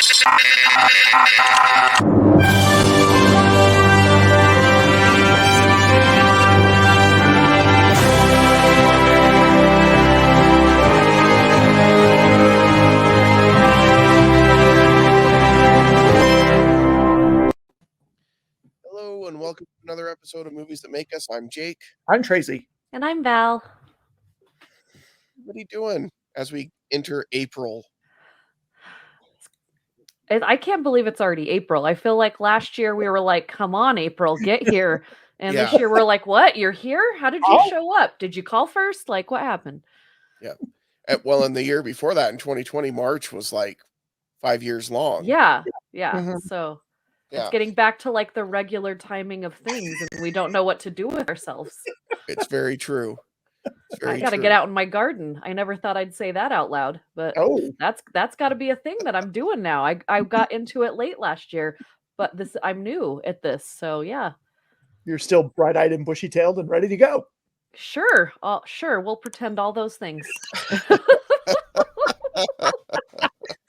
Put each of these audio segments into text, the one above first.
Hello and welcome to another episode of Movies That Make Us. I'm Jake. I'm Tracy. And I'm Val. What are you doing as we enter April? I can't believe it's already April. I feel like last year we were like, come on, April, get here. And Yeah. this year we're like, what? You're here? How did you Oh. show up? Did you call first? Like, what happened? Yeah. Well, in the year before that, in 2020, March was like 5 years long. Yeah. Mhm. So Yeah. it's getting back to like the regular timing of things, and we don't know what to do with ourselves. It's very true. It's very I got to true. get out in my garden. I never thought I'd say that out loud, but Oh, that's got to be a thing that I'm doing now. I got into it late last year, but I'm new at this, so yeah. you're still bright-eyed and bushy-tailed and ready to go. Sure, sure. We'll pretend all those things.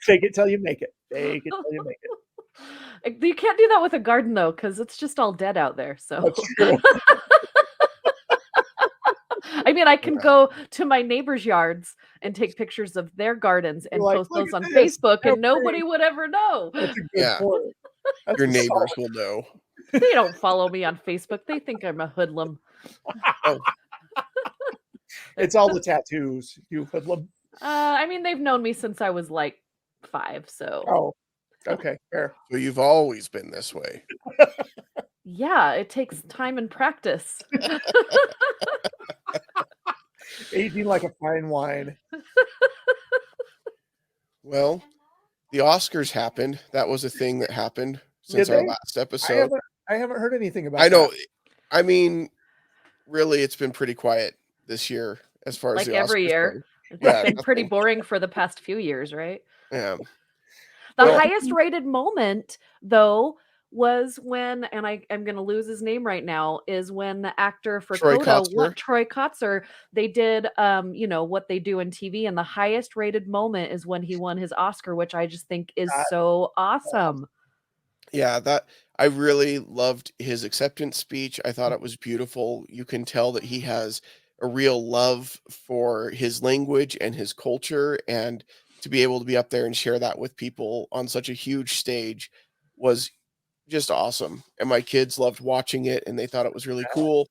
Fake it till you make it. Fake it till you make it. You can't do that with a garden though, because it's just all dead out there. So That's true. I mean, I can Yeah. go to my neighbors' yards and take pictures of their gardens and You're like, post "Look those at on this. Facebook, How and nobody pretty." would ever know. That's a good Yeah. point. That's Your a neighbors will know. They don't follow me on Facebook. They think I'm a hoodlum. solid- It's all the tattoos, you hoodlum. I mean, they've known me since I was like 5, so Oh, okay, fair. So you've always been this way. yeah, it takes time and practice. Aging like a fine wine. Well, the Oscars happened. That was a thing that happened since Did our they? last I episode. haven't heard anything about I know. that. I mean, really, it's been pretty quiet this year as far as Like the every Oscars year. go. It's Yeah, been pretty nothing. boring for the past few years, right? Yeah. The Well- highest rated moment, though, was when, and I'm going to lose his name right now, is when the actor for Troy Coda, Kotsur. Troy Kotsur, they did, what they do in TV, and the highest rated moment is when he won his Oscar, which I just think is so awesome. Yeah, that I really loved his acceptance speech. I thought it was beautiful. You can tell that he has a real love for his language and his culture, and to be able to be up there and share that with people on such a huge stage was just awesome. And my kids loved watching it, and they thought it was really cool.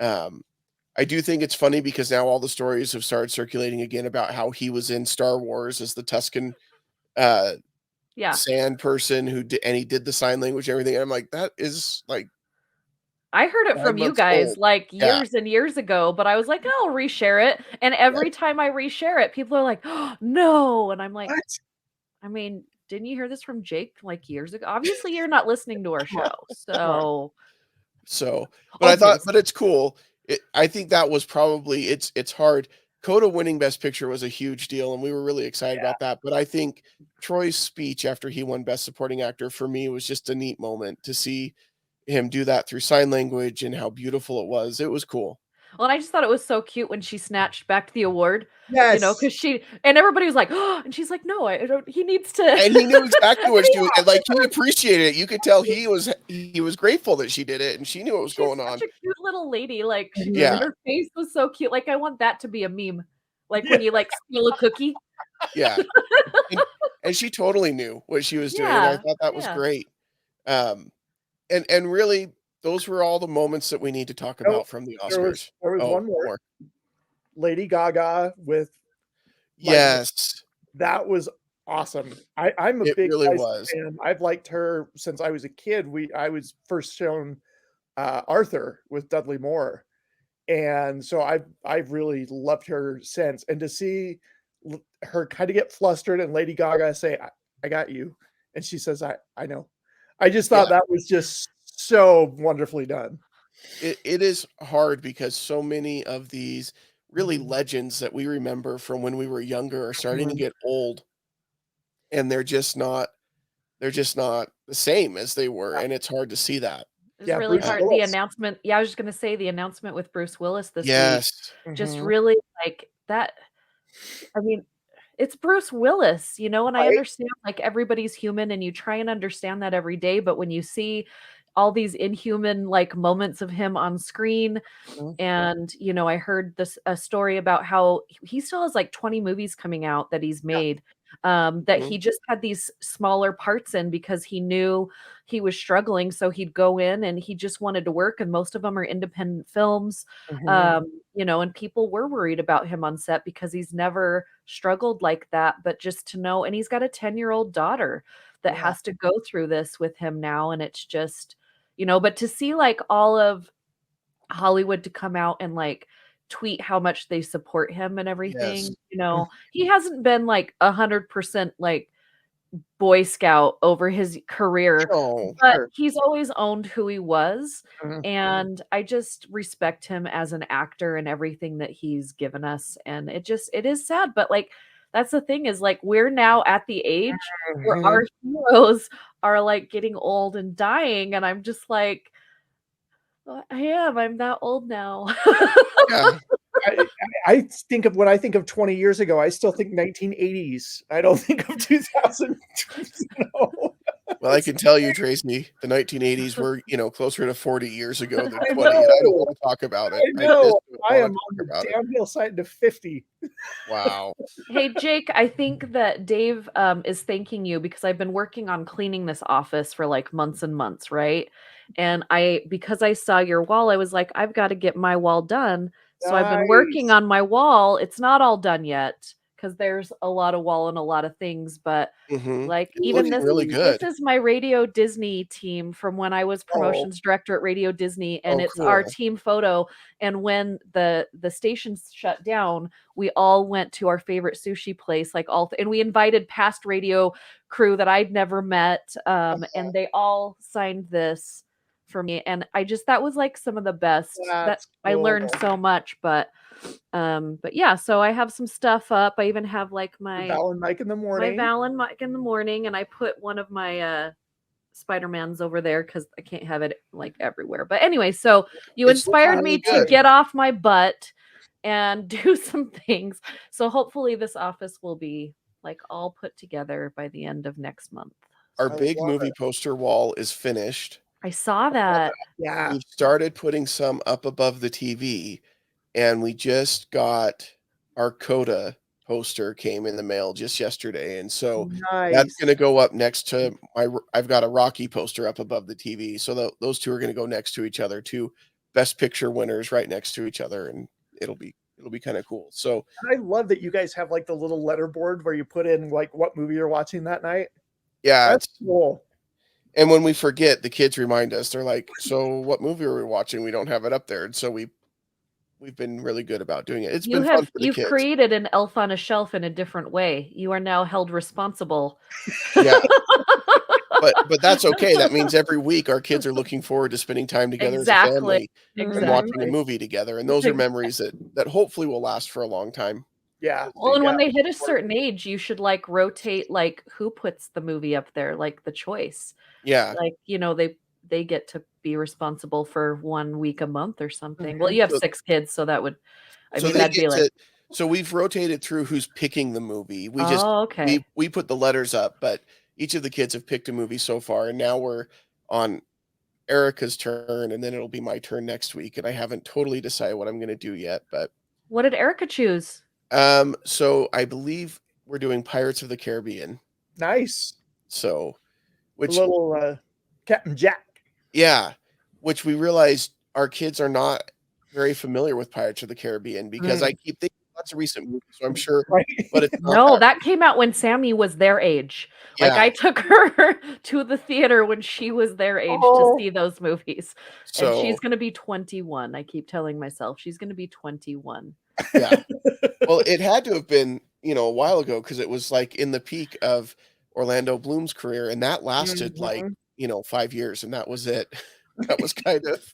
I do think it's funny because now all the stories have started circulating again about how he was in Star Wars as the Tuscan Yeah. sand person and he did the sign language and everything. And I'm like, that is like, I heard it 5 from you months guys old. like Yeah. years and years ago, but I was like, I'll reshare it. And every time I reshare it, people are like, oh, no. And I'm like, What? I mean, didn't you hear this from Jake like years ago? Obviously, you're not listening to our Come on. show. So, but I thought, obvious. but it's cool. I think that was probably, it's hard. Coda winning Best Picture was a huge deal, and we were really excited about that. But I think Troy's speech after he won Best Supporting Actor for me was just a neat moment to see him do that through sign language and how beautiful it was. It was cool. Well, and I just thought it was so cute when she snatched back the award, Yes. because and everybody was like, oh, and she's like, no, I don't, he needs to. And he knew exactly what she was, and like he appreciated it. You could tell he was grateful that she did it, and she knew what was She's going on. such a cute little lady. Like, Yeah. her face was so cute. Like, I want that to be a meme. Like when you like steal a cookie. Yeah. and she totally knew what she was doing. And I thought that was great. And really, those were all the moments that we need to talk about from the Oscars. There was one more. Lady Gaga with yes, that was awesome. I'm a it big really Liza was. fan. I've liked her since I was a kid. I was first shown Arthur with Dudley Moore, and so I've really loved her since. And to see her kind of get flustered and Lady Gaga say, I got you, and she says, I know. I just thought that was just so wonderfully done. It is hard because so many of these really legends that we remember from when we were younger are starting to get old, and they're just not the same as they were, and it's hard to see that. It's really Bruce hard. Willis. The announcement. Yeah, I was just gonna say the announcement with Bruce Willis this week. Yes. Just really like that. I mean, it's Bruce Willis, you know, and I Right? understand like everybody's human and you try and understand that every day, but when you see all these inhuman like moments of him on screen, Mhm. and, you know, I heard this a story about how he still has like 20 movies coming out that he's Yeah. made, that Mhm. he just had these smaller parts in because he knew he was struggling. So he'd go in and he just wanted to work, and most of them are independent films. Mhm. You know, and people were worried about him on set because he's never struggled like that. But just to know, and he's got a 10-year-old daughter that Yeah. has to go through this with him now. And it's just, you know, but to see like all of Hollywood to come out and, like, tweet how much they support him and Yes. everything, you know? He hasn't been, like, 100%, like, Boy Scout over his career, Oh, but Sure. he's always owned who he was, Mhm. and I just respect him as an actor and everything that he's given us, and it is sad, but, like, that's the thing is, like, we're now at the age where Mhm. our heroes are, like, getting old and dying, and I'm just like, I am, I'm that old now. yeah. I think of when I think of 20 years ago, I still think 1980s. I don't think of 2000, you know? Well, I can tell you, Tracy, the 1980s were, closer to 40 years ago than I 20, and I don't know. wanna talk about it. I I just know. don't I wanna am talk on the about it. downhill side to 50. Wow. Hey, Jake, I think that Dave is thanking you because I've been working on cleaning this office for like months and months, right? And because I saw your wall, I was like, I've got to get my wall done. So I've been working Nice. on my wall. It's not all done yet because there's a lot of wall and a lot of things, but Mhm. like It's even looking really this good. is my Radio Disney team from when I was Oh, promotions director at Radio Disney, and Oh, it's our cool. team photo. And when the stations shut down, we all went to our favorite sushi place, like and we invited past radio crew that I'd never met, and they all signed this for me, and that was like some of the best that that's I cool. learned so much, but yeah, so I have some stuff up. I even have like Your my Val and Mike in the my morning. Valen mic in the morning, and I put one of my Spider-Man's over there because I can't have it like everywhere. But anyway, so you It's looking inspired really me to good. get off my butt and do some things. So hopefully this office will be like all put together by the end of next month. Our I So big love movie it. poster wall is finished. I saw I love that. that. Yeah. We've started putting some up above the TV, and we just got our Coda poster came in the mail just yesterday, and so that's Nice. gonna go up next to I've got a Rocky poster up above the TV, so those 2 are gonna go next to each other, 2 Best Picture winners right next to each other, and it'll be kinda cool. So, And I love that you guys have like the little letterboard where you put in like what movie you're watching that night. yeah, That's it's cool. and when we forget, the kids remind us. They're like, "So what movie are we watching? We don't have it up there." And so we've been really good about doing it. It's been fun for the You've kids. created an elf on a shelf in a different way. You are now held responsible. Yeah, but that's okay. That means every week our kids are looking forward to spending time together as a Exactly. family and Mhm. watching a Exactly. movie together, and those are Exactly. memories that hopefully will last for a long time. Yeah. Well, and Yeah. when they hit a certain age, you should like rotate like who puts the movie up there, like the choice. Yeah. Like, you know, they get to be responsible for 1 week a month or something. Well, Mhm. you have So 6 kids, so that would I so mean, they that'd be get like, to so we've rotated through who's picking the movie. We just "Oh, we okay." we put the letters up, but each of the kids have picked a movie so far, and now we're on Erica's turn, and then it'll be my turn next week, and I haven't totally decided what I'm gonna do yet, but, What did Erica choose? so I believe we're doing Pirates of the Caribbean, Nice. so The which little Captain Jack. yeah, which we realized our kids are not very familiar with Pirates of the Caribbean because I Mm, keep thinking lots of recent movies, so I'm sure right. but it's not No, that. that came out when Sammy was their age. Like, Yeah, I took her to the theater when she was their age to Oh, see those movies, and she's so gonna be 21. I keep telling myself she's gonna be 21. yeah. Well, it had to have been, a while ago because it was, like, in the peak of Orlando Bloom's career, and that lasted, like, mhm. 5 years, and that was it. That was kind of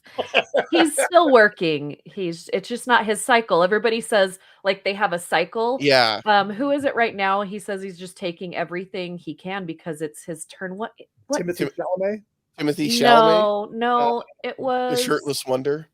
He's still working. It's just not his cycle. Everybody says, like, they have a cycle. yeah, Who is it right now? He says he's just taking everything he can because it's his turn. What? Timothy Tim Chalamet. Timothy Chalamet, No, Uh, no, it The was Shirtless Wonder.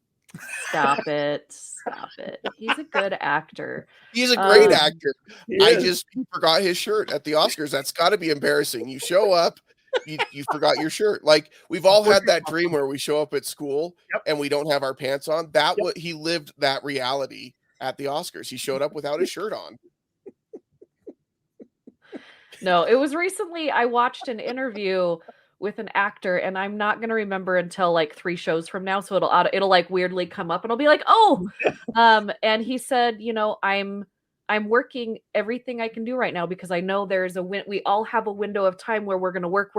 Stop it. Stop it. He's a good actor. He's a great Um, actor. He I is. just forgot his shirt at the Oscars. That's got to be embarrassing. You show up, you forgot your shirt. Like we've all had that dream where we show up at school Yep. and we don't have our pants on. That Yep. what he lived that reality at the Oscars. He showed up without his shirt on. No, it was recently I watched an interview with an actor, and I'm not gonna remember until like 3 shows from now, so it'll like weirdly come up, and I'll be like, "Oh!" And he said, "You know, I'm working everything I can do right now because I know there's we all have a window of time where we're gonna work,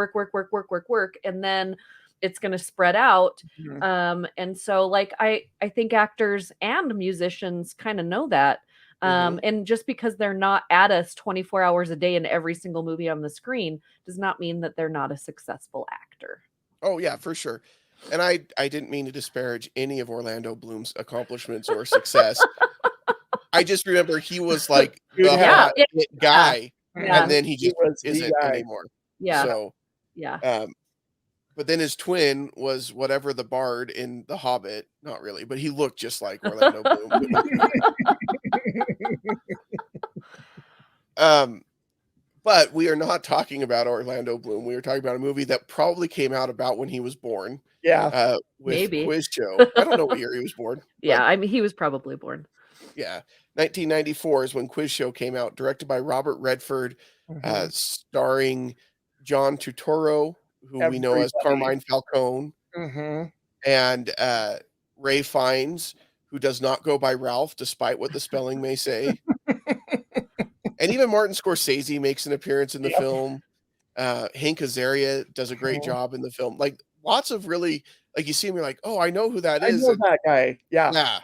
and then it's gonna spread out." Mhm. And so like I think actors and musicians kind of know that. And just because they're not at us 24 hours a day in every single movie on the screen does not mean that they're not a successful actor. Oh yeah, for sure. And I didn't mean to disparage any of Orlando Bloom's accomplishments or success. I just remember he was like Dude the had Yeah, hot yeah, hit guy, yeah, and then he He just was the isn't guy. anymore. yeah, So, yeah. but then his twin was whatever the bard in The Hobbit. Not really, but he looked just like Orlando Bloom. Um, but we are not talking about Orlando Bloom. We are talking about a movie that probably came out about when he was born, Yeah. with Maybe. Quiz Show. I don't know what year he was born, Yeah, but I mean, he was probably born. yeah, 1994 is when Quiz Show came out, directed by Robert Redford, Mhm. starring John Turtorro, who we know as Everybody. Carmine Falcone, Mhm. and Ray Fiennes, who does not go by Ralph, despite what the spelling may say. And even Martin Scorsese makes an appearance in the Yep. film. Hank Azaria does a great Mhm. job in the film. Like lots of really, like you see him, you're like, oh, I know who that I is. know And that guy. Yeah. yeah,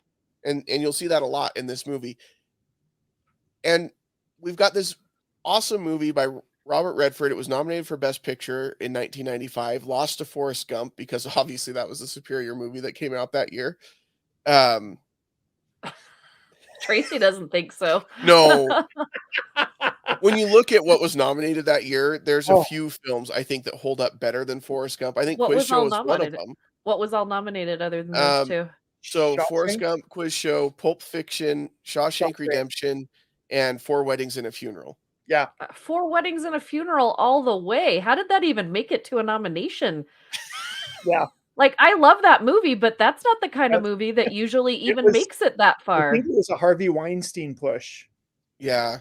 and you'll see that a lot in this movie. And we've got this awesome movie by Robert Redford. It was nominated for Best Picture in 1995, lost to Forrest Gump because obviously that was the superior movie that came out that year. Um, Tracy doesn't think so. no, when you look at what was nominated that year, there's a Oh, few films I think that hold up better than Forrest Gump. I think What Quiz was all Show is one of nominated? them. What was all nominated other than those Um, 2? so Forrest Shawshank? Gump, Quiz Show, Pulp Fiction, Shawshank Shawshank. Redemption, and Four Weddings and a Funeral. Yeah. 4 Weddings and a Funeral all the way. How did that even make it to a nomination? Yeah. Like, I love that movie, but that's not the kind of That's movie that usually it even was makes it that I think far. it was a Harvey Weinstein push. Yeah,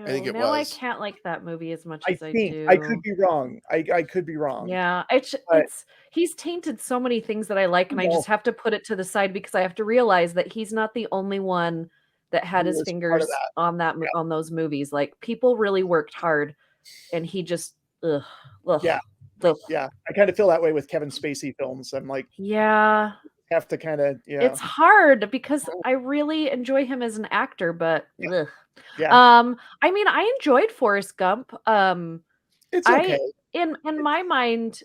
I think No, it now I was. can't like that movie as much I as I think. I could do. be wrong. I could be wrong. Yeah, But it's he's tainted so many things that I like, and I no, just have to put it to the side because I have to realize that he's not the only one that he had his was part of fingers that. on on those movies. Like, people really worked hard, and he just ugh, Yeah. ugh, ugh. Yeah. I kind of feel that way with Kevin Spacey films. I'm like, Yeah, have to kind of, it's hard because I really enjoy him as an actor, but yeah. ugh. Yeah. I mean, I enjoyed Forrest Gump. It's okay. I in my mind,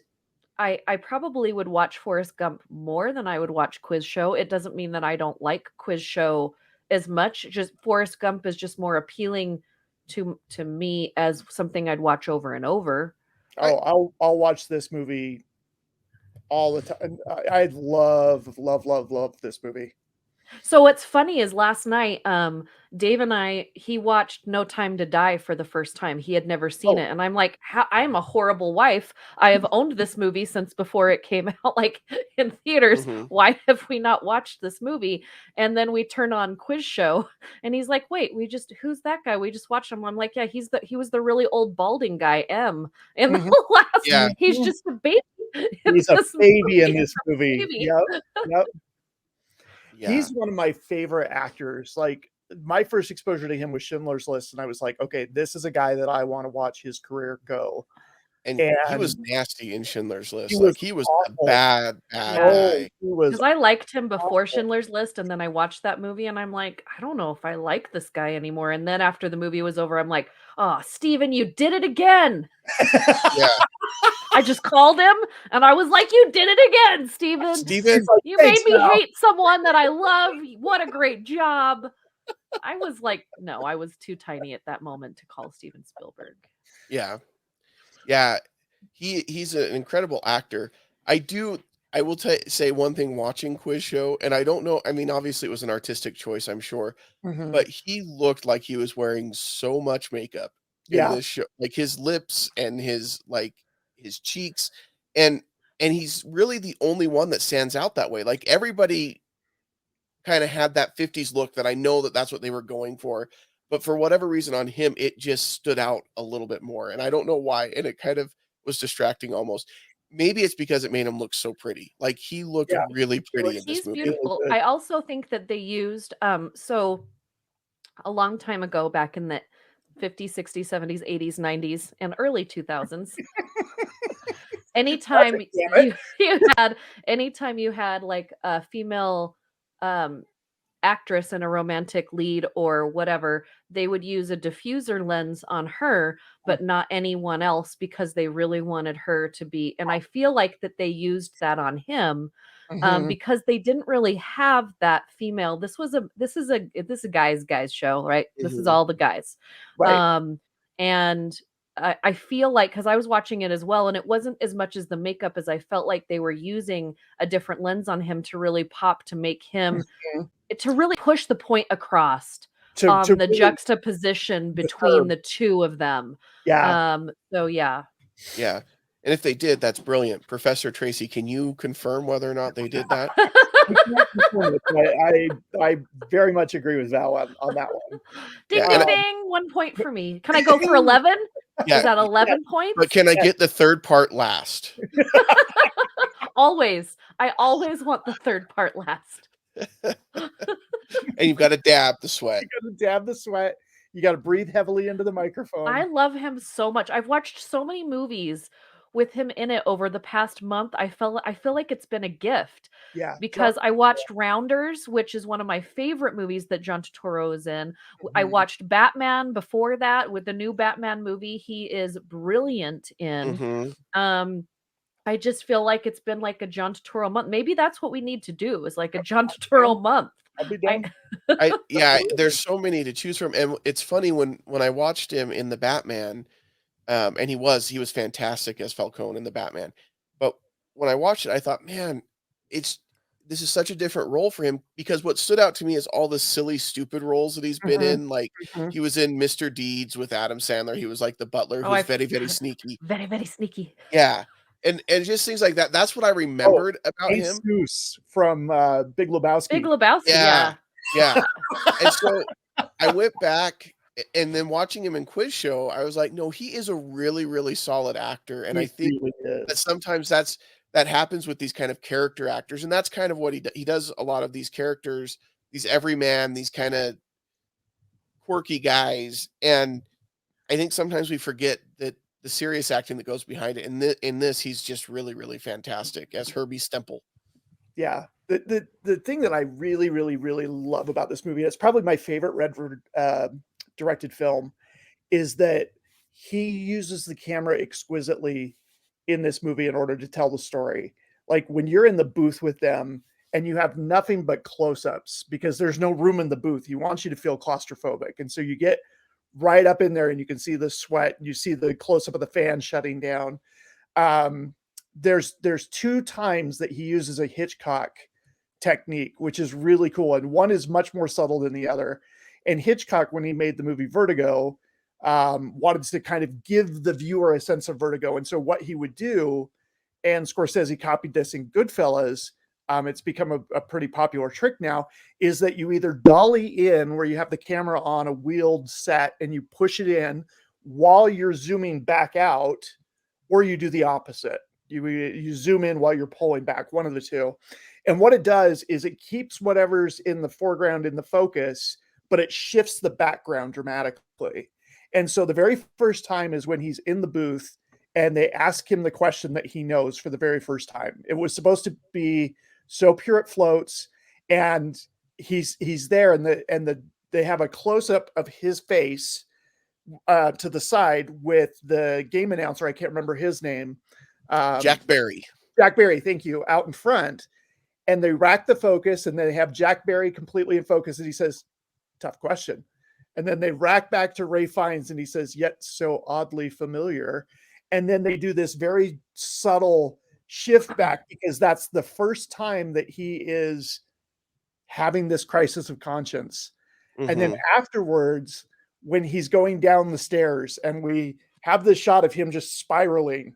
I probably would watch Forrest Gump more than I would watch Quiz Show. It doesn't mean that I don't like Quiz Show as much. Just Forrest Gump is just more appealing to me as something I'd watch over and over. I Oh, I'll watch this movie all the time. I love this movie. So what's funny is last night, Dave and he watched No Time to Die for the first time. He had never seen Oh, it, and I'm like, I'm a horrible wife. I have owned this movie since before it came out, like in theaters. mhm. Why have we not watched this movie? And then we turn on Quiz Show, and he's like, "Wait, who's that guy? We just watched him." I'm like, "Yeah, he was the really old balding guy, M." In mhm, the last, Yeah, he's mhm. just a baby in He's a this baby in movie. this movie. Baby. Yep. Yep. yeah. He's one of my favorite actors. Like my first exposure to him was Schindler's List, and I was like, okay, this is a guy that I want to watch his career go. And he was And nasty in Schindler's he List. was Like he was a awful. bad, bad Yeah. Oh, guy. he was Because I liked him before awful. Schindler's List, and then I watched that movie, and I'm like, I don't know if I like this guy anymore. And then after the movie was over, I'm like, oh, Steven, you did it again. Yeah, I just called him, and I was like, you did it again, Steven. Steven. He's like, You made thanks me now. hate someone that I love. What a great job. I was like, no, I was too tiny at that moment to call Steven Spielberg. Yeah, yeah. He's an incredible actor. I do. I will say one thing watching Quiz Show, and I don't know, I mean, obviously it was an artistic choice, I'm sure, Mhm. but he looked like he was wearing so much makeup in Yeah, this show, like his lips and his cheeks, and he's really the only one that stands out that way. Like everybody kind of had that 50s look that I know that that's what they were going for, but for whatever reason on him, it just stood out a little bit more, and I don't know why, and it kind of was distracting almost. Maybe it's because it made him look so pretty. Like he looked yeah. really He pretty in looks this He's movie. really beautiful. good. I also think that they used so a long time ago back in the 50s, 60s, 70s, 80s, 90s, and early 2000s. God Anytime damn it. anytime you had like a female um actress in a romantic lead or whatever, they would use a diffuser lens on her, but not anyone else because they really wanted her to be. And I feel like that they used that on him Mhm. because they didn't really have that female. This is a guys show, right? This is Mhm. all the guys, Right. and I feel like because I was watching it as well, and it wasn't as much as the makeup as I felt like they were using a different lens on him to really pop to make him Mhm. to really push the point across To on the really juxtaposition between disturb. the two of them. Yeah. So yeah. Yeah, and if they did, that's brilliant. Professor Tracy, can you confirm whether or not they did that? I can't confirm it, but I very much agree with Val on that one. Ding, Yeah, ding, and Um, ding. 1 point for me. Can I go for 11? Is yeah, that yes, 11 but points? can I yes. get the 3rd part last? Always. I always want the third part last. And you've gotta dab the sweat. You gotta dab the sweat. You gotta breathe heavily into the I microphone. love him so much. I've watched so many movies with him in it over the past month. I feel like it's been a gift Yeah, John. because I watched Rounders, which is one of my favorite movies that John Turturro is in. I Mhm. watched Batman before that with the new Batman movie. He is brilliant in. Mhm. Um I just feel like it's been like a John Turturro month. Maybe that's what we need to do is like a John Down. Turturro month. I'll be I down. There's Absolutely. so many to choose from, and it's funny when I watched him in the Batman, and he was fantastic as Falcone in the Batman, but when I watched it, I thought, "Man, it's this is such a different role for him," because what stood out to me is all the silly, stupid roles that he's been Mhm, in, like, mhm. he was in Mr. Deeds with Adam Sandler, he was like the butler oh who's I very, very sneaky. very very sneaky. Yeah, and just things like that, that's what I Oh, remembered about him. Jesus from, Big Big Lebowski. Lebowski, Yeah, yeah. yeah, and so I went back and then watching him in Quiz Show, I was like, "No, he is a really, really solid actor," and I He think really that is. sometimes that happens with these kind of character actors, and that's kind of what he does a lot of these characters, these everyman, these kinda quirky guys, and I think sometimes we forget that the serious acting that goes behind it, and in this, he's just really, really fantastic as Herbie Stempel. Yeah. The thing that I really, really, really love about this movie, and it's probably my favorite Redford, directed film, is that he uses the camera exquisitely in this movie in order to tell the story. Like, when you're in the booth with them and you have nothing but close-ups because there's no room in the booth, he wants you to feel claustrophobic, and so you get right up in there and you can see the sweat, and you see the close-up of the fan shutting down. Um, there's 2 times that he uses a Hitchcock technique, which is really cool, and one is much more subtle than the other. And Hitchcock, when he made the movie Vertigo, wanted to kind of give the viewer a sense of vertigo, and so what he would do, and Scorsese copied this in Goodfellas, it's become a pretty popular trick now, is that you either dolly in, where you have the camera on a wheeled set and you push it in while you're zooming back out, or you do the opposite. You zoom in while you're pulling back, one of the two. And what it does is it keeps whatever's in the foreground in the focus, but it shifts the background dramatically. And so the very first time is when he's in the booth and they ask him the question that he knows for the very first time. It was supposed to be so pure it floats, and he's there, and they have a close up of his face to the side with the game announcer. I can't remember his name. Um, Jack Barry. Jack Barry, thank you, out in front. And they rack the focus, and they have Jack Barry completely in focus. And he says, "Tough question." And then they rack back to Ray Fiennes, and he says, "Yet so oddly familiar." And then they do this very subtle shift back because that's the first time that he is having this crisis of conscience. And then afterwards, when he's going down the stairs and we have this shot of him just spiraling,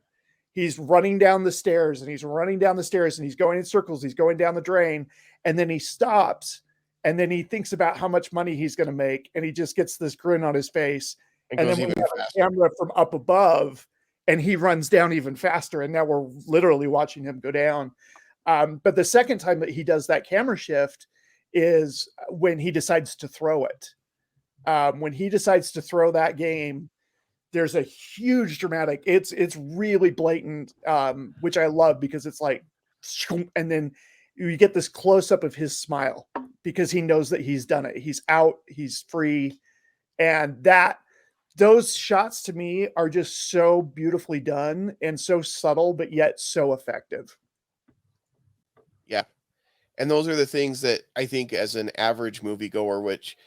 he's running down the stairs and he's running down the stairs and he's going in circles, he's going down the drain, and then he stops and then he thinks about how much money he's going to make and he just gets this grin on his face. And then we have a camera from up above and he runs down even faster, and now we're literally watching him go down. But the second time that he does that camera shift is when he decides to throw it. When he decides to throw that game, there's a huge dramatic, it's really blatant, which I love because it's like, and then you get this close up of his smile because he knows that he's done it. He's out, he's free. And those shots to me are just so beautifully done and so subtle, but yet so effective. Yeah. And those are the things that I think as an average moviegoer, which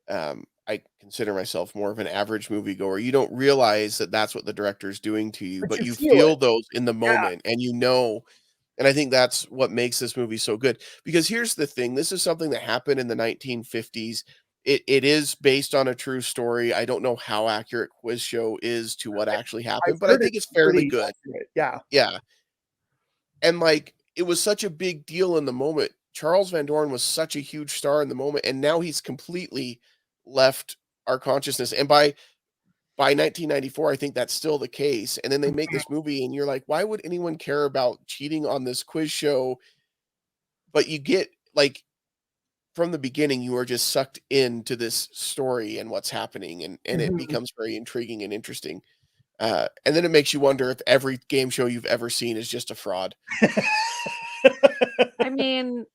I consider myself more of an average moviegoer, you don't realize that that's what the director's doing to you, but you feel those in the moment, and and I think that's what makes this movie so good. Because here's the thing, this is something that happened in the 1950s. It is based on a true story. I don't know how accurate Quiz Show is to what actually happened, but I think it's fairly good. Accurate. Yeah. Yeah. And like, it was such a big deal in the moment. Charles VanDoren was such a huge star in the moment, and now he's completely left our consciousness. And by 1994, I think that's still the case. And then they make this movie, and you're like, why would anyone care about cheating on this quiz show? But you get, like, from the beginning, you are just sucked into this story and what's happening, and it becomes very intriguing and interesting. And then it makes you wonder if every game show you've ever seen is just a fraud. I mean,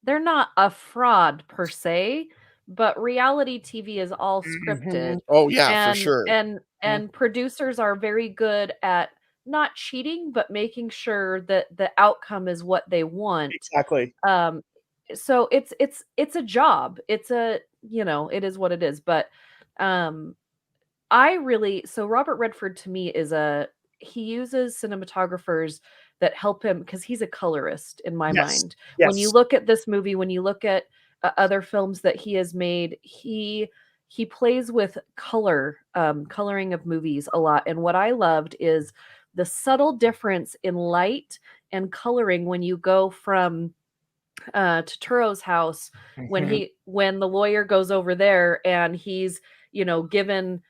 they're not a fraud per se, but reality TV is all scripted. Oh yeah, for sure. And producers are very good at not cheating, but making sure that the outcome is what they want. Exactly. So it's a job. It's a, it is what it is. But so Robert Redford to me he uses cinematographers that help him because he's a colorist in my mind. When you look at this movie, when you look at other films that he has made, he plays with coloring of movies a lot. And what I loved is the subtle difference in light and coloring when you go from Turtorro's house, when the lawyer goes over there and he's, given,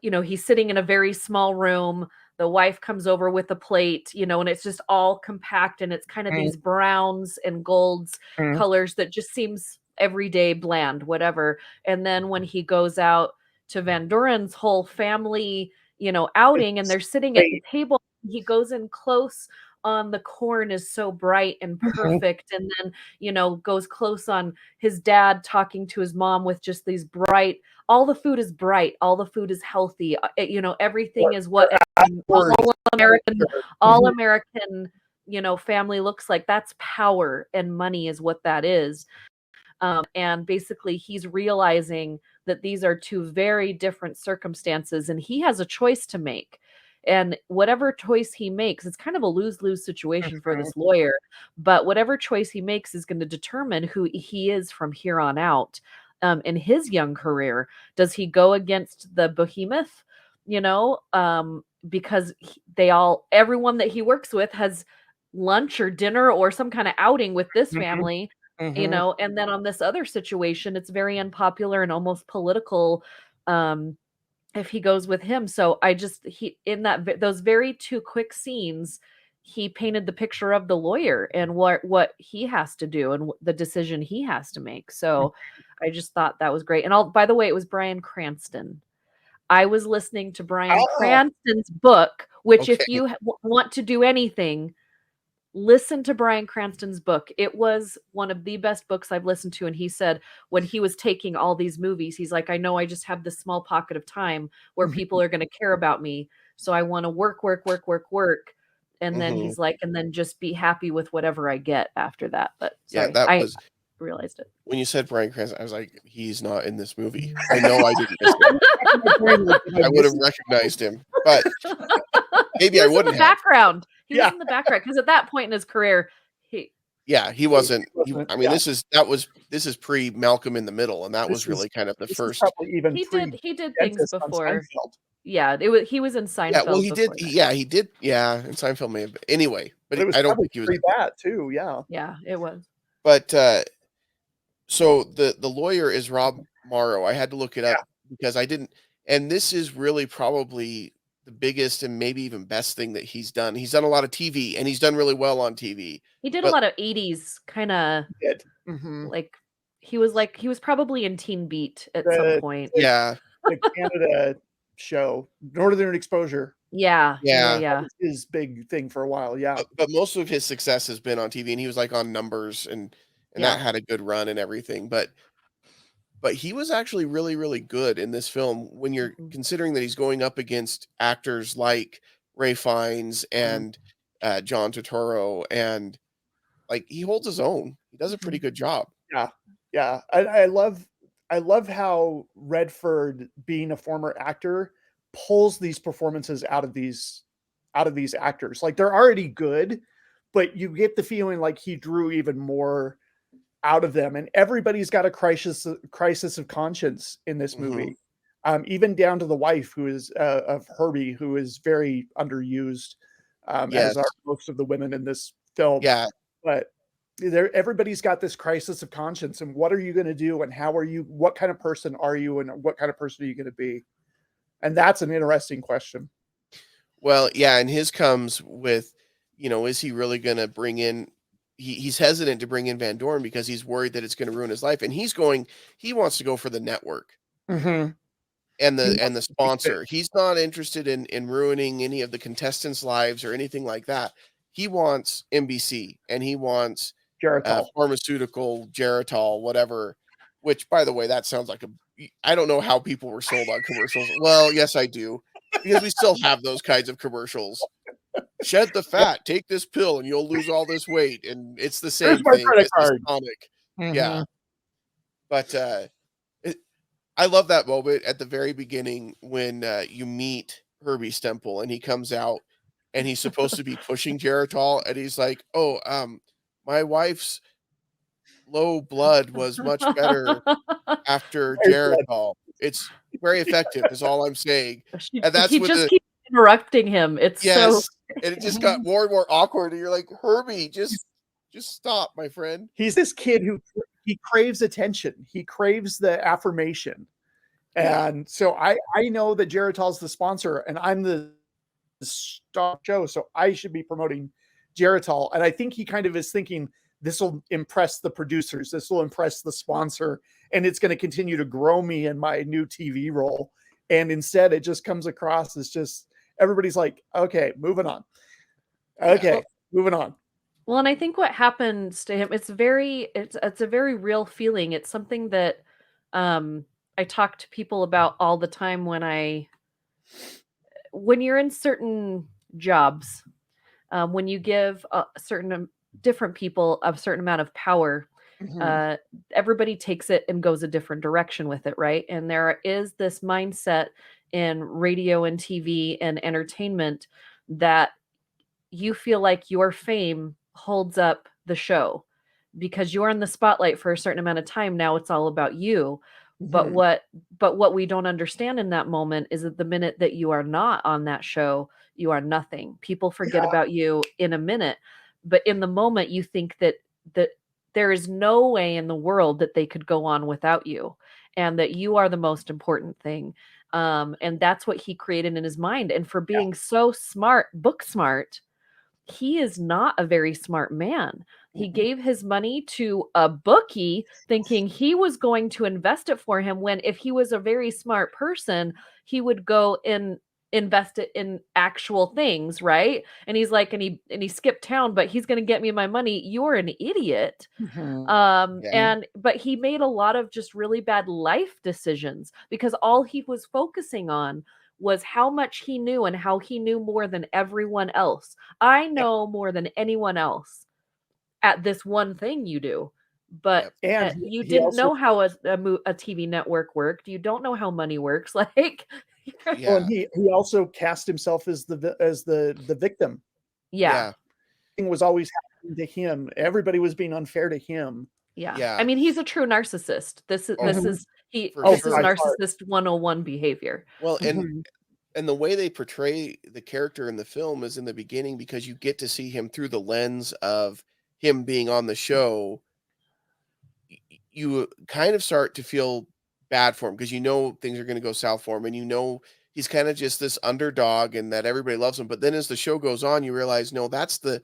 he's sitting in a very small room. The wife comes over with a plate, and it's just all compact, and it's kind of these browns and golds colors that just seems everyday, bland, whatever. And then when he goes out to VanDoren's whole family, outing, and they're sitting at the table, he goes in close on the corn is so bright and perfect, and then goes close on his dad talking to his mom with just these bright, all the food is bright, all the food is healthy, everything is what all American family looks like. That's power, and money is what that is. And basically he's realizing that these are two very different circumstances, and he has a choice to make. And whatever choice he makes, it's kind of a lose-lose situation for this lawyer, but whatever choice he makes is going to determine who he is from here on out in his young career. Does he go against the behemoth, because everyone that he works with has lunch or dinner or some kind of outing with this family, and then on this other situation, it's very unpopular and almost political if he goes with him. So those very two quick scenes, he painted the picture of the lawyer and what he has to do and the decision he has to make. So I just thought that was great. And by the way, it was Bryan Cranston. I was listening to Bryan Cranston's book, which if you want to do anything, listen to Bryan Cranston's book. It was one of the best books I've listened to. And he said when he was taking all these movies, he's like, I know I just have this small pocket of time where people are going to care about me. So I want to work. And then he's like, and then just be happy with whatever I get after that. But sorry, I realized it. When you said Bryan Cranston, I was like, he's not in this movie. I know I didn't miss him. I would have recognized him, but maybe I wouldn't have. Background. He was in the background because at that point in his career, he he wasn't. I mean, yeah. this is pre Malcolm in the Middle, and that was really kind of the This is first. probably even he pre did things Dentist on before. Seinfeld. Yeah, he was in Yeah, well, Seinfeld he did. before that. Yeah, he did. Yeah, and Seinfeld may have. Anyway, but But it was I don't probably think he was. pre that too. Yeah. Yeah, it was. But so the lawyer is Rob Morrow. I had to look it up because I didn't. And this is really probably the biggest and maybe even best thing that he's done. He's done a lot of TV, and he's done really well on TV. He did a But lot of 80s kind of like he was probably in Teen Beat at some point. yeah, The Canada show, Northern Exposure. Yeah. That was his big thing for a while. Yeah. but most of his success has been on TV, and he was like on Numbers, and that had a good run and everything. But he was actually really, really good in this film when you're considering that he's going up against actors like Ray Fiennes and John Turturro, and like he holds his own. He does a pretty good job. Yeah. I love how Redford, being a former actor, pulls these performances out of these actors. Like they're already good, but you get the feeling like he drew even more out of them, and everybody's got a crisis of conscience in this movie. Even down to the wife, who is of Herbie, who is very underused, as are most of the women in this film. Yeah, but everybody's got this crisis of conscience, and what are you going to do, and how are you? What kind of person are you, and what kind of person are you going to be? And that's an interesting question. Well, yeah, and his comes with, is he really going to bring in? He's hesitant to bring in VanDoren because he's worried that it's going to ruin his life, and he wants to go for the network and the sponsor. He's not interested in ruining any of the contestants' lives or anything like that. He wants NBC, and he wants pharmaceutical Geritol, whatever. Which, by the way, that sounds like I don't know how people were sold on commercials. Well, yes, I do, because we still have those kinds of commercials. Shed the fat, take this pill, and you'll lose all this weight. And it's the same thing. Credit card. Tonic. Yeah. But I love that moment at the very beginning when you meet Herbie Stempel, and he comes out, and he's supposed to be pushing Geritol, and he's like, "Oh, my wife's low blood was much better after Geritol. It's very effective, is all I'm saying." And that's he just keeps interrupting him. It's so and it just got more and more awkward. And you're like, Herbie, just stop, my friend. He's this kid who he craves attention. He craves the affirmation. And so I know that Geritol's the sponsor, and I'm the star show, so I should be promoting Geritol. And I think he kind of is thinking, this will impress the producers, this will impress the sponsor, and it's going to continue to grow me in my new TV role. And instead, it just comes across as just everybody's like, okay, moving on. Moving on. Well, and I think what happens to him, it's a very real feeling. It's something that I talk to people about all the time when you're in certain jobs, when you give different people a certain amount of power, everybody takes it and goes a different direction with it, right? And there is this mindset in radio and TV and entertainment that you feel like your fame holds up the show because you're in the spotlight for a certain amount of time. Now it's all about you. But what we don't understand in that moment is that the minute that you are not on that show, you are nothing. People forget about you in a minute, but in the moment you think that there is no way in the world that they could go on without you, and that you are the most important thing. And that's what he created in his mind. And for being so smart, book smart, he is not a very smart man. He gave his money to a bookie thinking he was going to invest it for him, when if he was a very smart person, he would go and invest it in actual things, right? And he's like, and he skipped town, but he's going to get me my money. You're an idiot. But he made a lot of just really bad life decisions because all he was focusing on was how much he knew and how he knew more than everyone else. I know more than anyone else at this one thing you do, but you didn't know how a TV network worked. You don't know how money works. Like, well, and he also cast himself as the victim. Yeah. Yeah. Thing was always happening to him. Everybody was being unfair to him. Yeah. Yeah. I mean, he's a true narcissist. This Oh, is for this is sure. By far. narcissist 101 behavior. Well, Mhm. and the way they portray the character in the film is in the beginning because you get to see him through the lens of him being on the show. You kind of start to feel bad for him because you know things are going to go south for him, and you know he's kind of just this underdog and that everybody loves him. But then as the show goes on, you realize no, that's the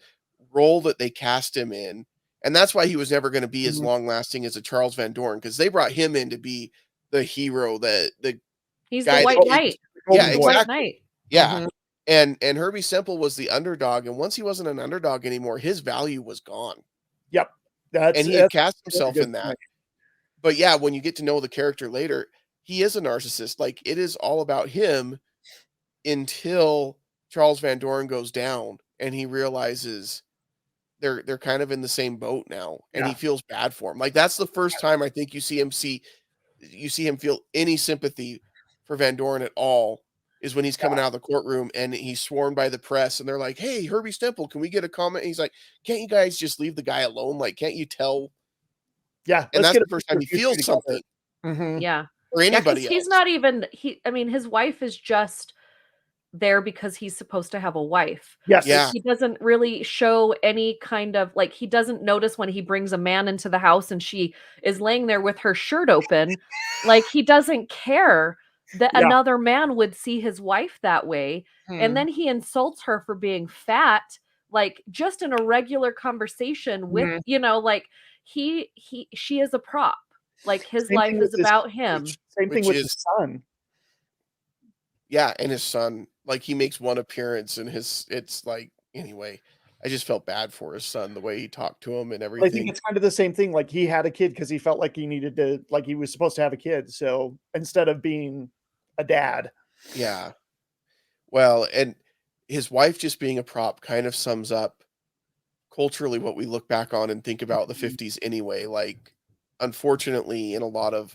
role that they cast him in, and that's why he was never going to be as Mhm. long lasting as a Charles Van Doren because they brought him in to be the hero, the He's the guy that white keeps. knight. Yeah, He's the Golden Boy. white exactly. knight. Yeah. Mhm. And Herbie Semple was the underdog, and once he wasn't an underdog anymore, his value was gone. Yep. That's And he had that's cast a really himself good in that. point. But yeah, when you get to know the character later, he is a narcissist. Like it is all about him until Charles Van Doren goes down and he realizes they're kind of in the same boat now and he Yeah. feels bad for him. Like that's the first time I think you see him feel any sympathy for Van Doren at all is when he's coming out of the courtroom and he's swarmed by the press and they're like, "Hey, Herbie Stemple, can we get a comment?" And he's like, "Can't you guys just leave the guy alone? Like, can't you tell?" Yeah. And Let's that's get the a first picture time of he you 2 feels together. something Mhm. Yeah. for Yeah, because anybody he's else. not even I mean, his wife is just there because he's supposed to have a wife. Yes. Like Yeah. he doesn't really show any kind of like he doesn't notice when he brings a man into the house and she is laying there with her shirt open. Like he doesn't care that Yeah. another man would see his wife that way. And Mhm. then he insults her for being fat, like just in a regular conversation with, Mhm. like she is a prop. Like his Same thing life with is his about him. same thing Which with his is son. yeah, and his son, like, he makes one appearance and his it's like anyway, I just felt bad for his son, the way he talked to him and I think everything. it's kind of the same thing, like, he had a kid because he felt like he needed to like, he was supposed to have a kid, so instead of being a dad. Yeah. Well, and his wife just being a prop kind of sums up culturally what we look back on and think about the Mhm. 50s anyway, like, unfortunately, in a lot of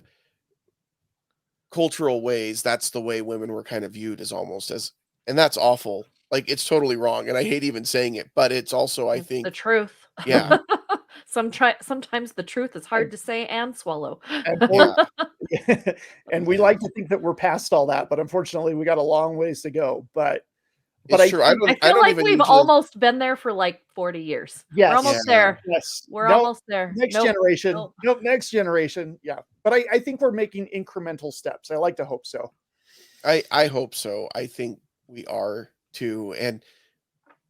cultural ways, that's the way women were kind of viewed as almost as and that's awful. Like, it's totally wrong, and I hate even saying it, but it's also, I It's the think truth. yeah, Mhm. Sometimes the truth is hard And to say and swallow. and for yeah, and we yeah. like to think that we're past all that, but unfortunately, we got a long ways to go, but It's I true. think I I feel don't like even we've usually almost been there for like 40 years. We're yes, almost yeah. there. yes. We're Nope, almost there. next Nope. generation. Nope. Nope, next generation, yeah. But I think we're making incremental steps. I like to hope so. I hope so. I think we are too, and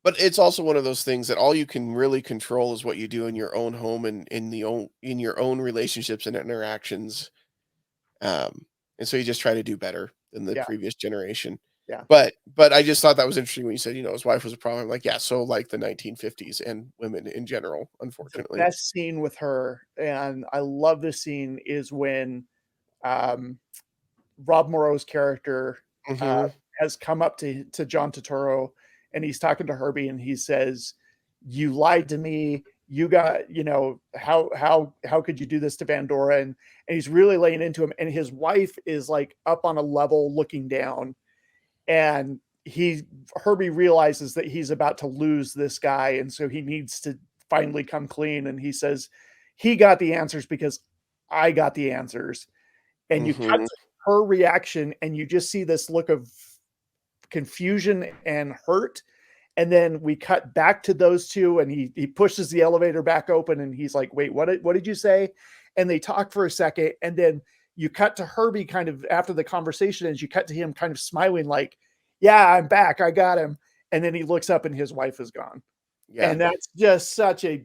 but it's also one of those things that all you can really control is what you do in your own home and in your own relationships and interactions. And so you just try to do better than the Yeah, previous generation. yeah. But I just thought that was interesting when you said, his wife was a problem. Like, yeah, so like the 1950s and women in general, The unfortunately. best scene with her, and I love this scene, is when, um, Rob Morrow's character, uh, Hmm. has come up to John Turturro, and he's talking to Herbie, and he says, "You lied to me. You got how could you do this to Van Doren?" And he's really laying into him, and his wife is, like, up on a level looking down, and he Herbie realizes that he's about to lose this guy, and so he needs to finally come clean, and he says, "He got the answers because I got the answers." And you cut Hmm. to her reaction, and you just see this look of confusion and hurt, and then we cut back to those 2, and he pushes the elevator back open, and he's like, "Wait, what did you say?" And they talk for a second, and then you cut to Herbie kind of after the conversation ends, you cut to him kind of smiling like, "Yeah, I'm back. I got him." And then he looks up and his wife is gone. Yeah. And that's just such a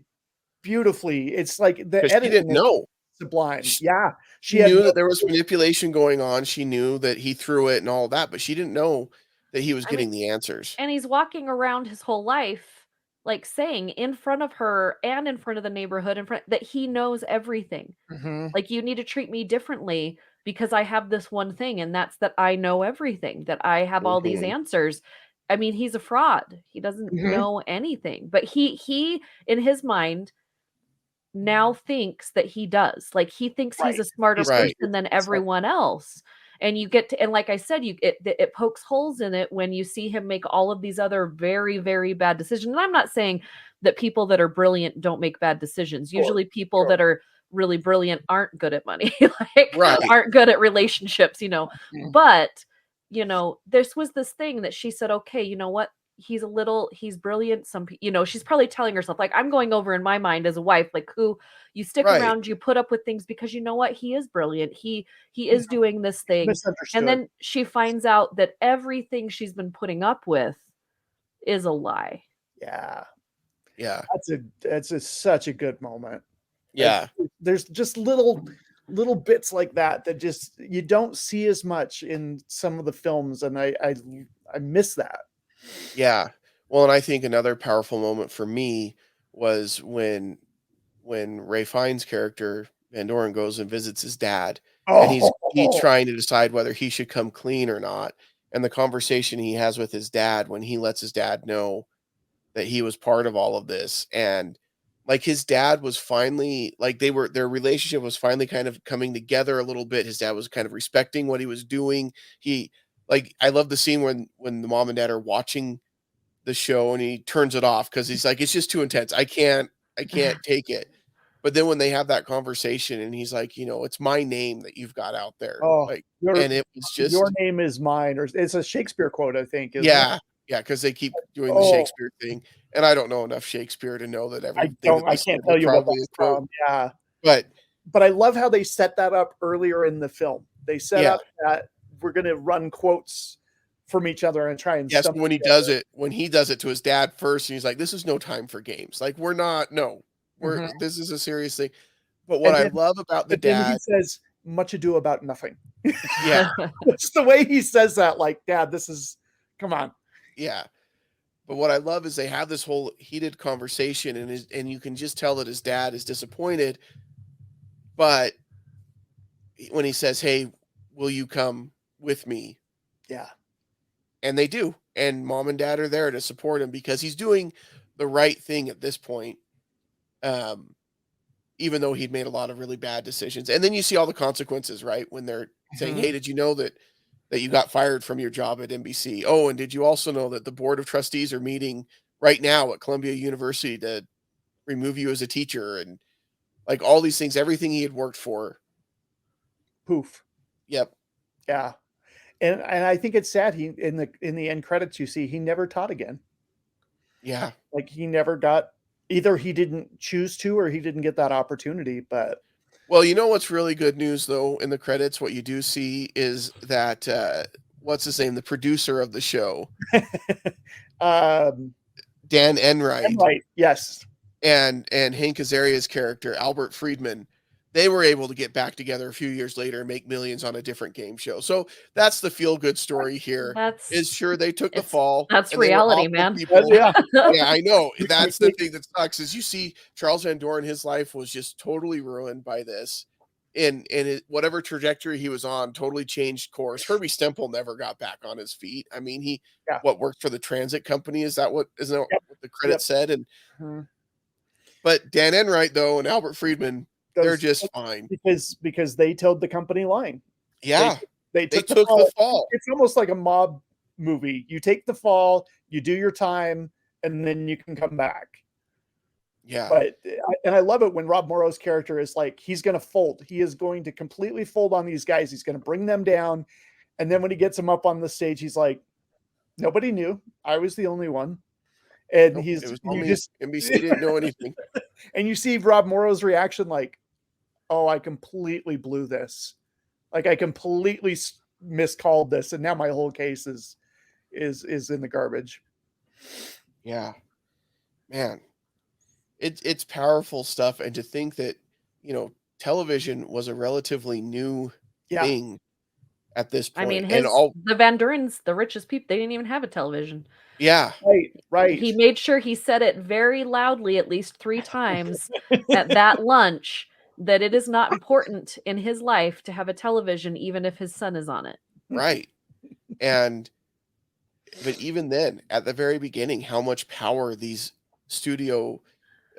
beautifully it's like the Because she didn't editing is know. sublime. She Yeah. She she had knew no that there was manipulation going on. She knew that he threw it and all that, but she didn't know that he was I mean, getting the answers. and he's walking around his whole life, like saying in front of her and in front of the neighborhood, in front that he knows everything. Mhm. Like, you need to treat me differently because I have this one thing, and that's that I know everything, that I have all these Mhm. answers. I mean, he's a fraud. He doesn't Mhm. know anything, but he in his mind now thinks that he does. Like he thinks he's Right. a smarter He's Right. person convinced than himself. everyone else. And you get to, and like I said, it pokes holes in it when you see him make all of these other very, very bad decisions. And I'm not saying that people that are brilliant don't make bad decisions. Sure, Usually people sure. that are really brilliant aren't good at money, like Right. aren't good at relationships, Mhm. but this was this thing that she said, okay, you know what, he's brilliant. She's probably telling herself, like, I'm going over in my mind as a wife, like, who you stick Right. around, you put up with things because you know what, he is brilliant, he is doing this thing. And Misunderstood. then she finds out that everything she's been putting up with is a lie. Yeah. Yeah. That's such a good moment. Yeah. There's just little bits like that just you don't see as much in some of the films, and I miss that. Yeah. Well, and I think another powerful moment for me was when Ray Fiennes' character, VanDoren, goes and visits his dad, and he's Oh, trying to decide whether he should come clean or not, and the conversation he has with his dad when he lets his dad know that he was part of all of this, and, like, his dad was finally like, their relationship was finally kind of coming together a little bit. His dad was kind of respecting what he was doing. I love the scene when the mom and dad are watching the show and he turns it off because he's like, "It's just too intense. I can't take it." But then when they have that conversation and he's like, "It's my name that you've got out there." oh, Like, your and it was your just name is mine, or it's a Shakespeare quote, I think, isn't it? yeah, yeah, because they keep doing the Oh, Shakespeare thing, and I don't know enough Shakespeare to know that everything that I they said can't was tell you what probably a that's quote, from. Yeah. but But I love how they set that up earlier in the film. They set yeah. up that we're gonna run quotes from each other and try and Yes, stump when he does it to his dad first, and he's like, "This is no time for games. Like, we're not no, we're Mhm. this is a serious thing." But what And I then love about the but then he dad says, "Much ado about nothing." yeah, It's the way he says that, like, "Dad, this is come on." yeah. But what I love is they have this whole heated conversation, and you can just tell that his dad is disappointed, but when he says, "Hey, will you come with me?" Yeah. And they do, and mom and dad are there to support him because he's doing the right thing at this point, um, even though he'd made a lot of really bad decisions. And then you see all the consequences, right? When they're saying, "Hey, Mhm. did you know that you got fired from your job at NBC? Oh, and did you also know that the board of trustees are meeting right now at Columbia University to remove you as a teacher?" And like all these things, everything he had worked for. Poof. Yep. Yeah. And I think it's sad he in the end credits, you see he never taught again. Yeah. Like, he never got either he didn't choose to or he didn't get that opportunity, but Well, you know what's really good news though in the credits, what you do see is that what's his name, the producer of the show, um, Dan I'm Enright, right. Yes. and Hank Azaria's character, Albert Friedman, they were able to get back together a few years later and make millions on a different game show. So that's the feel good story here. That's Is sure they took the it's fall that's and they were reality, awful man. people. Yeah. Yeah, I know. You That's the take thing that sucks is you see Charles Van Doren, his life was just totally ruined by this. Whatever trajectory he was on totally changed course. Herbie Stempel never got back on his feet. I mean, he yeah. what worked for the transit company. Isn't that Yep. what the Yep. credit said? And Mhm. but Dan Enright though and Albert Friedman, they're Those just fine. because they towed the company line. They Yeah, they they took the took the fall. fall. It's almost like a mob movie. You take the fall, you do your time, and then you can come back. Yeah, But I love it when Rob Morrow's character is like, he's going to fold. He is going to completely fold on these guys. He's going to bring them down. And then when he gets them up on the stage, he's like, nobody knew. I was the only one. And nope. It was all you me. just, NBC didn't know anything. and you see Rob Morrow's reaction like, oh, I completely blew this. Like, I completely miscalled this. And now my whole case is in the garbage. Yeah, man, it's powerful stuff, and to think that television was a relatively new Yeah. thing at this I mean, point, and all the Van Durens, the richest people, they didn't even have a television. yeah, Right. Right. He made sure he said it very loudly at least 3 times at that lunch that it is not important in his life to have a television even if his son is on it. right, and but even then, at the very beginning, how much power these studio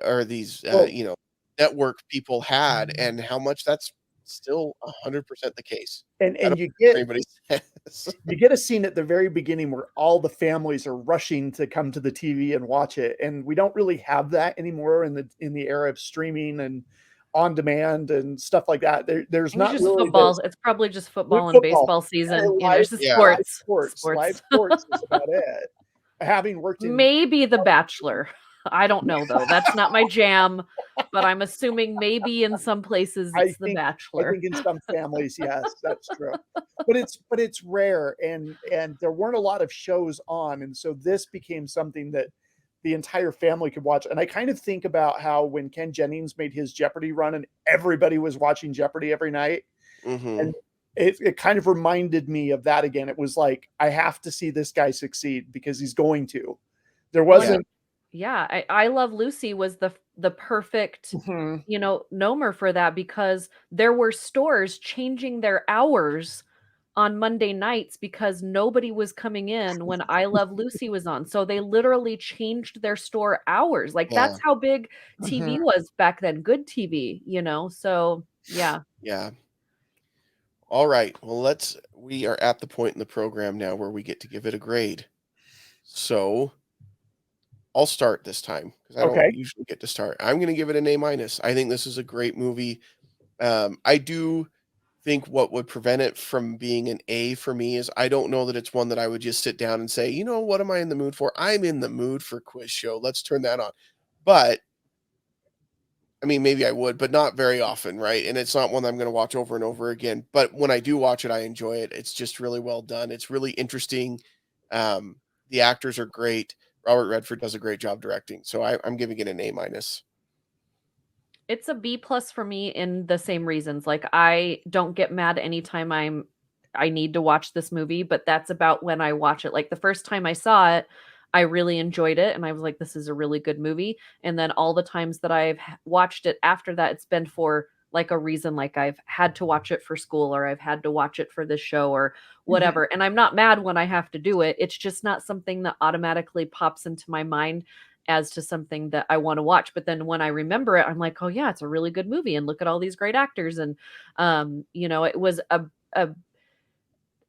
or these Well, network people had, and how much that's still 100% the case. I And don't you care what get anybody says. you get a scene at the very beginning where all the families are rushing to come to the TV and watch it, and we don't really have that anymore in the era of streaming and on demand and stuff like that. There's I think it's not just really football. this It's probably just with football and football, baseball season. You know, live there's the Yeah. sports. live sports is about it. Having worked in Maybe The Bachelor. I don't know though. That's not my jam, but I'm assuming maybe in some places I it's The think I Bachelor. think in some families, yes, that's true. But it's rare and there weren't a lot of shows on, and so this became something that the entire family could watch. And I kind of think about how when Ken Jennings made his Jeopardy run and everybody was watching Jeopardy every night, Mhm. and it kind of reminded me of that again. It was like, I have to see this guy succeed because he's going to. There Well, and Yeah. wasn't yeah, I Love Lucy was the perfect, Mhm. you know, nomer for that because there were stores changing their hours on Monday nights because nobody was coming in when I Love Lucy was on. So they literally changed their store hours. Like Yeah. that's how big Mhm. TV was back then, good TV, you know. So, yeah. Yeah. All right. Well, we are at the point in the program now where we get to give it a grade. So I'll start this time because I don't Okay. usually get to start. I'm going to give it an A minus. I think this is a great movie. I do think what would prevent it from being an A for me is I don't know that it's one that I would just sit down and say, you know, what am I in the mood for? I'm in the mood for quiz show. Let's turn that on. But I mean, maybe I would, but not very often, right? And it's not one that I'm going to watch over and over again. But when I do watch it, I enjoy it. It's just really well done. It's really interesting. The actors are great. Robert Redford does a great job directing. So I'm giving it an A minus. It's a B plus for me in the same reasons. Like I don't get mad anytime I need to watch this movie, but that's about when I watch it. Like the first time I saw it, I really enjoyed it and I was like this is a really good movie. And then all the times that watched it after that it's been for like a reason like I've had to watch it for school or I've had to watch it for this show or Mhm. whatever. And I'm not mad when I have to do it. It's just not something that automatically pops into my mind as to something that I want to watch. But then when I remember it, I'm like, oh yeah, it's a really good movie, and look at all these great actors. And you know, it was a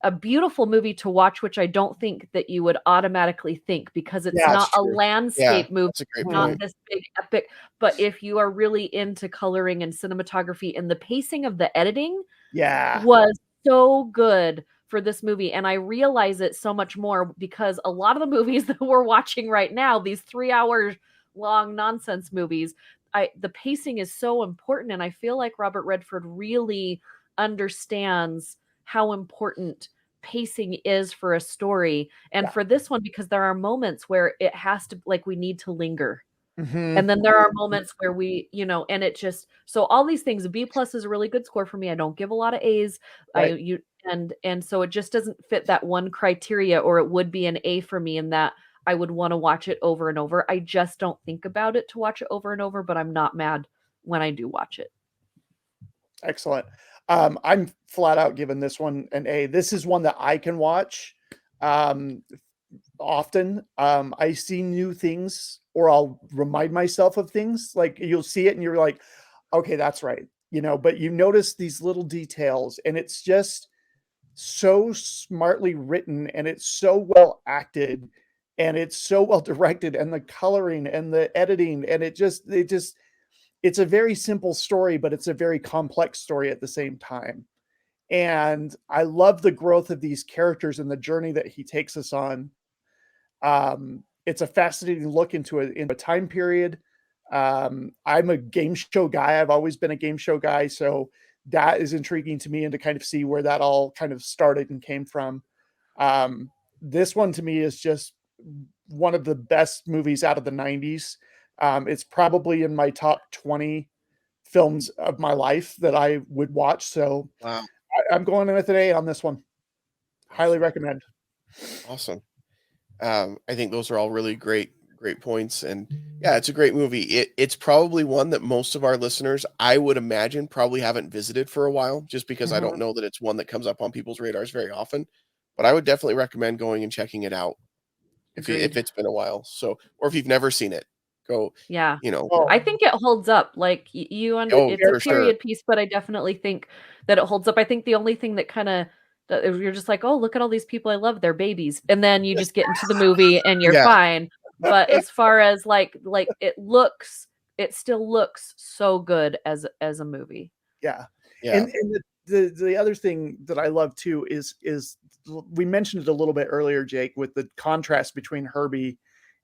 a beautiful movie to watch, which I don't think that you would automatically think because it's Yeah, not That's a true. Yeah, landscape movie, that's a great not Mhm. point. this big epic. But if you are really into coloring and cinematography and the pacing of the editing, Yeah. was so good for this movie, and I realize it so much more because a lot of the movies that we're watching right now, these 3 hour long nonsense movies, the pacing is so important, and I feel like Robert Redford really understands how important pacing is for a story, and Yeah. for this one, because there are moments where it has to like, we need to linger. And Mhm. then there are moments where we, you know, and it just so all these things, a B plus is a really good score for me. I don't give a lot of A's. I Right. you and so it just doesn't fit that one criteria, or it would be an A for me in that I would want to watch it over and over. I just don't think about it to watch it over and over, but I'm not mad when I do watch it. Excellent. I'm flat out giving this one an A. This is one that I can watch um, often. I see new things, or I'll remind myself of things. Like you'll see it, and you're like, "Okay, that's right," you know. But you notice these little details, and it's just so smartly written, and it's so well acted, and it's so well directed, and the coloring and the editing, and it just it's a very simple story, but it's a very complex story at the same time. And I love the growth of these characters and the journey that he takes us on. It's a fascinating look into a time period. I'm a game show guy. I've always been a game show guy, so that is intriguing to me, and to kind of see where that all kind of started and came from. Um, this one to me is just one of the best movies out of the 90s. It's probably in my top 20 films of my life that I would watch. So Wow. I'm going in with an A on this one. Highly Awesome. recommend. Awesome. I think those are all really great points. And yeah, it's a great movie. It's probably one that most of our listeners, I would imagine, probably haven't visited for a while, just because I don't Mhm. know that it's one that comes up on people's radars very often. But I would definitely recommend going and checking it out if Agreed. it's been a while. So, or if you've never seen it, go, Yeah. you know. Oh, I think it holds up. Like Oh, it's a for sure. period piece, but I definitely think that it holds up. I think the only thing that kind of you're just like, oh, look at all these people I love, they're babies, and then you just get into the movie and you're Yeah. fine. But as far as like it still looks so good as a movie. yeah. Yeah. And the other thing that I love too is we mentioned it a little bit earlier, Jake, with the contrast between Herbie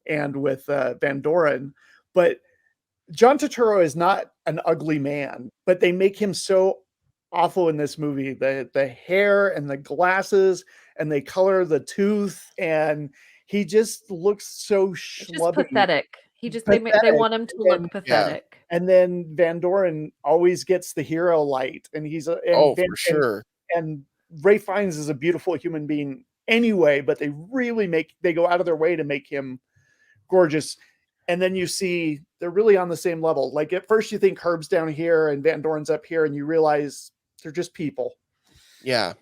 and with VanDoren, but John Turturro is not an ugly man, but they make him so awful in this movie. The hair and the glasses, and they color the tooth, and he just looks so It's just schlubby. pathetic. He just they Pathetic. want him to look pathetic. And then VanDoren always gets the hero light, and For sure. and Ray Fiennes is a beautiful human being anyway, but they go out of their way to make him gorgeous. And then you see they're really on the same level. Like at first you think Herb's down here and VanDoren's up here, and you realize they're just people. Yeah.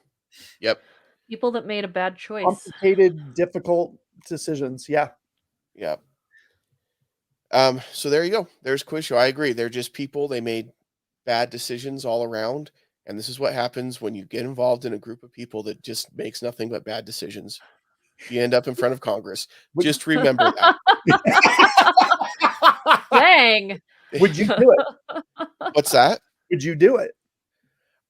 Yep. People that made a bad choice. Complicated, difficult decisions. Yeah. Yeah. So there you go. There's Quiz Show. I agree. They're just people. They made bad decisions all around. And this is what happens when you get involved in a group of people that just makes nothing but bad decisions. You end up in front of Congress. Just remember that. Dang. Would you do it? What's that? Would you do it?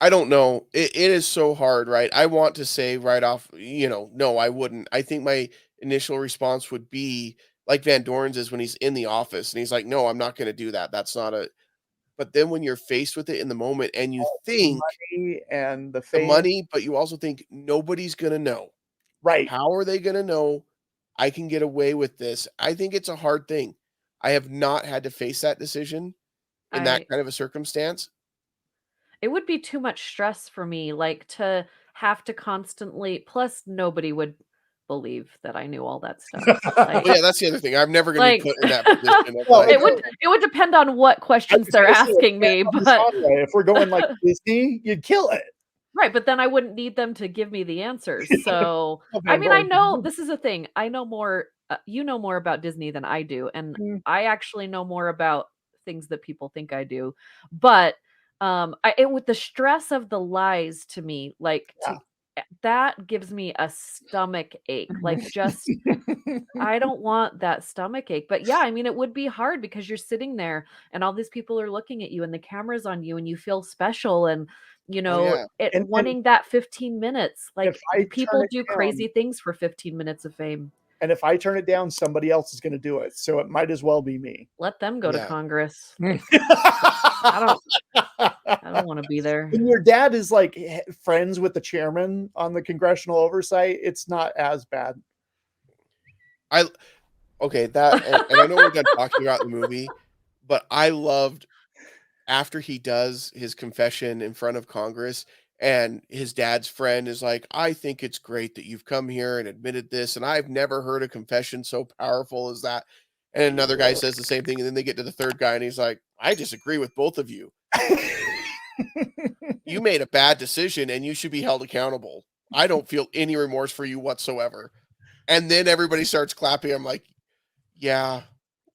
I don't know. It is so hard, right? I want to say right off, no, I wouldn't. I think my initial response would be like VanDoren's is when he's in the office and he's like, no, I'm not going to do that. That's not a. But then when you're faced with it in the moment and you think money and the the fame, money, but you also think nobody's going to know. right? How are they going to know I can get away with this? I think it's a hard thing. I have not had to face that decision in that kind of a circumstance. It would be too much stress for me, like to have to constantly. Plus, nobody would believe that I knew all that stuff. Like, Well, yeah, that's the other thing. I'm never going to be put in that position. Of Well, like, it would depend on what questions they're asking me, but if we're going like Disney, you'd kill it. right. But then I wouldn't need them to give me the answers. So Okay, I mean, I well, know this is a thing. I know more. You know more about Disney than I do, and I actually know more about things that people think I do. But with the stress of the lies to me, like that gives me a stomach ache. Like just I don't want that stomach ache. But yeah, I mean it would be hard because you're sitting there and all these people are looking at you and the camera's on you and you feel special and wanting that 15 minutes. Like people do crazy things for 15 minutes of fame. And if I turn it down, somebody else is going to do it. So it might as well be me. Let them go to Congress. I don't want to be there. When your dad is like friends with the chairman on the congressional oversight, it's not as bad. Okay, that and I know we're done talking about the movie, but I loved after he does his confession in front of Congress and his dad's friend is like, I think it's great that you've come here and admitted this, and I've never heard a confession so powerful as that. And another guy says the same thing, and then they get to the third guy, and he's like, I disagree with both of you. You made a bad decision, and you should be held accountable. I don't feel any remorse for you whatsoever. And then everybody starts clapping. I'm like, yeah.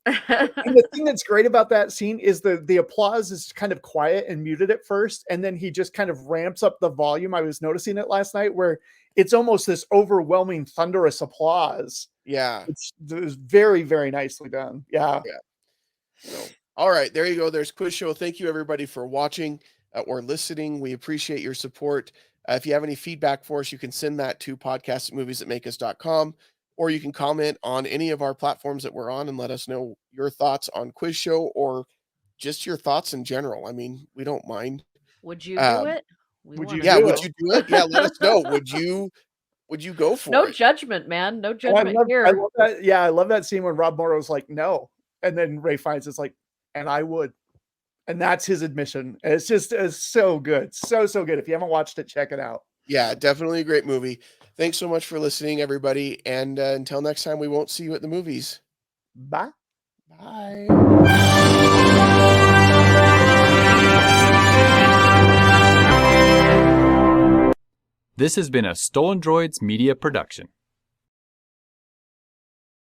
And the thing that's great about that scene is the applause is kind of quiet and muted at first, and then he just kind of ramps up the volume. I was noticing it last night where it's almost this overwhelming thunderous applause. Yeah. It was very, very nicely done. Yeah. So, all right, there you go. There's Quiz Show. Thank you everybody for watching or listening. We appreciate your support. If you have any feedback for us, you can send that to podcast@moviesthatmakeus.com. Or you can comment on any of our platforms that we're on and let us know your thoughts on Quiz Show or just your thoughts in general. I mean, we don't mind. Would you do it? Would you do it? Yeah, let us know. Would you go for it? No judgment, man. No judgment here. I love that. Yeah, I love that scene when Rob Morrow's like, no. And then Ray Fiennes is like, and I would. And that's his admission. And it's so good. So good. If you haven't watched it, check it out. Yeah, definitely a great movie. Thanks so much for listening, everybody. And until next time, we won't see you at the movies. Bye. Bye. This has been a Stolen Droids Media production.